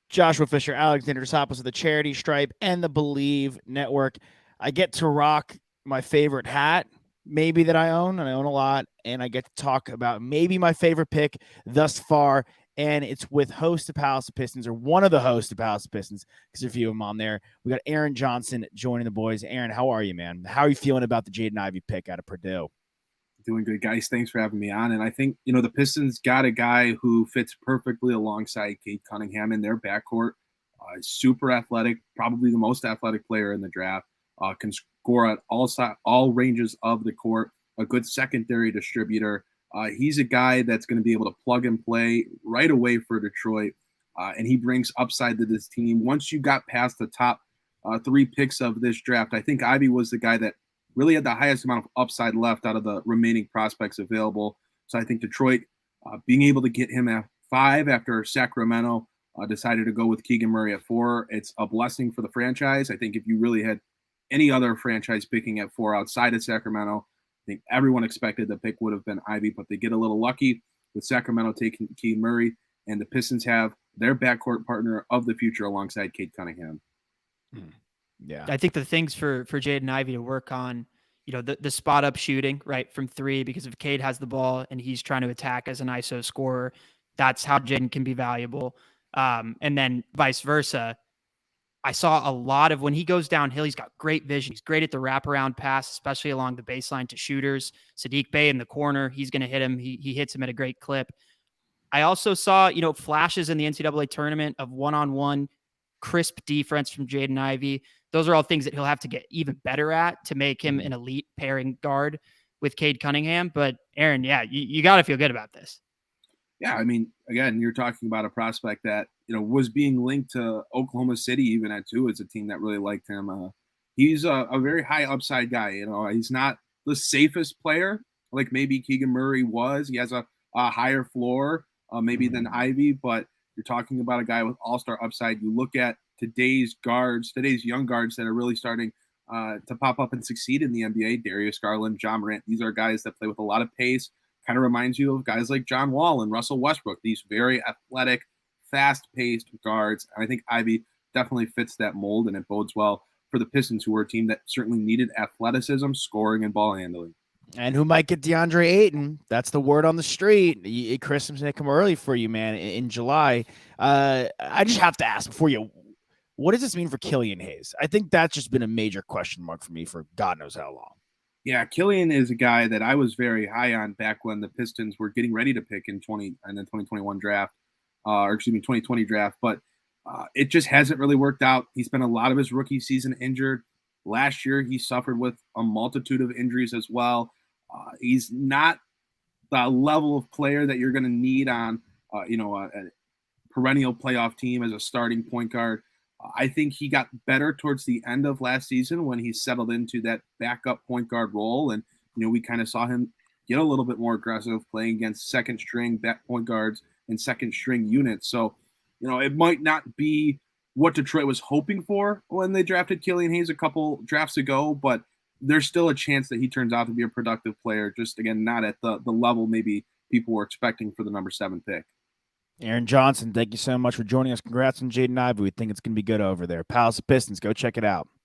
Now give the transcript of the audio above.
Joshua Fisher, Alexander Sapos of the Charity Stripe and the Believe Network. I get to rock my favorite hat, maybe that I own, and I own a lot, and I get to talk about maybe my favorite pick thus far. And it's with host of Palace of Pistons, or one of the hosts of Palace of Pistons, because there's a few of them on there. We got Aaron Johnson joining the boys. Aaron, how are you, man? How are you feeling about the Jaden Ivey pick out of Purdue? Doing good, guys. Thanks for having me on. And I think, the Pistons got a guy who fits perfectly alongside Cade Cunningham in their backcourt. Super athletic, probably the most athletic player in the draft. Can score at all ranges of the court. A good secondary distributor. He's a guy that's going to be able to plug and play right away for Detroit. And he brings upside to this team. Once you got past the top three picks of this draft, I think Ivy was the guy that really had the highest amount of upside left out of the remaining prospects available. So I think Detroit, being able to get him at 5 after Sacramento decided to go with Keegan Murray at 4, it's a blessing for the franchise. I think if you really had any other franchise picking at 4 outside of Sacramento, I think everyone expected the pick would have been Ivy, but they get a little lucky with Sacramento taking Keegan Murray, and the Pistons have their backcourt partner of the future alongside Cade Cunningham. Yeah, I think the things for Jaden Ivey to work on, the spot up shooting right from 3, because if Cade has the ball and he's trying to attack as an ISO scorer, that's how Jaden can be valuable. And then vice versa. I saw a lot of when he goes downhill, he's got great vision. He's great at the wraparound pass, especially along the baseline to shooters. Sadiq Bey in the corner, he's going to hit him. He hits him at a great clip. I also saw, flashes in the NCAA tournament of one-on-one crisp defense from Jaden Ivey. Those are all things that he'll have to get even better at to make him an elite pairing guard with Cade Cunningham. But Aaron, yeah, you got to feel good about this. Yeah, I mean, again, you're talking about a prospect that was being linked to Oklahoma City even at 2 as a team that really liked him. He's a very high upside guy. He's not the safest player like maybe Keegan Murray was. He has a higher floor maybe than Ivy, but you're talking about a guy with all-star upside. You look at today's young guards that are really starting to pop up and succeed in the NBA. Darius Garland, John Morant. These are guys that play with a lot of pace. Kind of reminds you of guys like John Wall and Russell Westbrook. These very athletic, fast-paced guards. And I think Ivy definitely fits that mold, and it bodes well for the Pistons, who are a team that certainly needed athleticism, scoring, and ball handling. And who might get DeAndre Ayton? That's the word on the street. Christmas may come early for you, man, in July. I just have to ask before you, what does this mean for Killian Hayes? I think that's just been a major question mark for me for God knows how long. Yeah, Killian is a guy that I was very high on back when the Pistons were getting ready to pick in the 2021 draft, 2020 draft. But it just hasn't really worked out. He spent a lot of his rookie season injured. Last year, he suffered with a multitude of injuries as well. He's not the level of player that you're going to need on, a perennial playoff team as a starting point guard. I think he got better towards the end of last season when he settled into that backup point guard role. And, we kind of saw him get a little bit more aggressive playing against second string back point guards and second string units. So, it might not be what Detroit was hoping for when they drafted Killian Hayes a couple drafts ago, but there's still a chance that he turns out to be a productive player. Just, again, not at the level maybe people were expecting for the number 7 pick. Aaron Johnson, thank you so much for joining us. Congrats on Jaden Ivey. We think it's going to be good over there. Palace of Pistons, go check it out.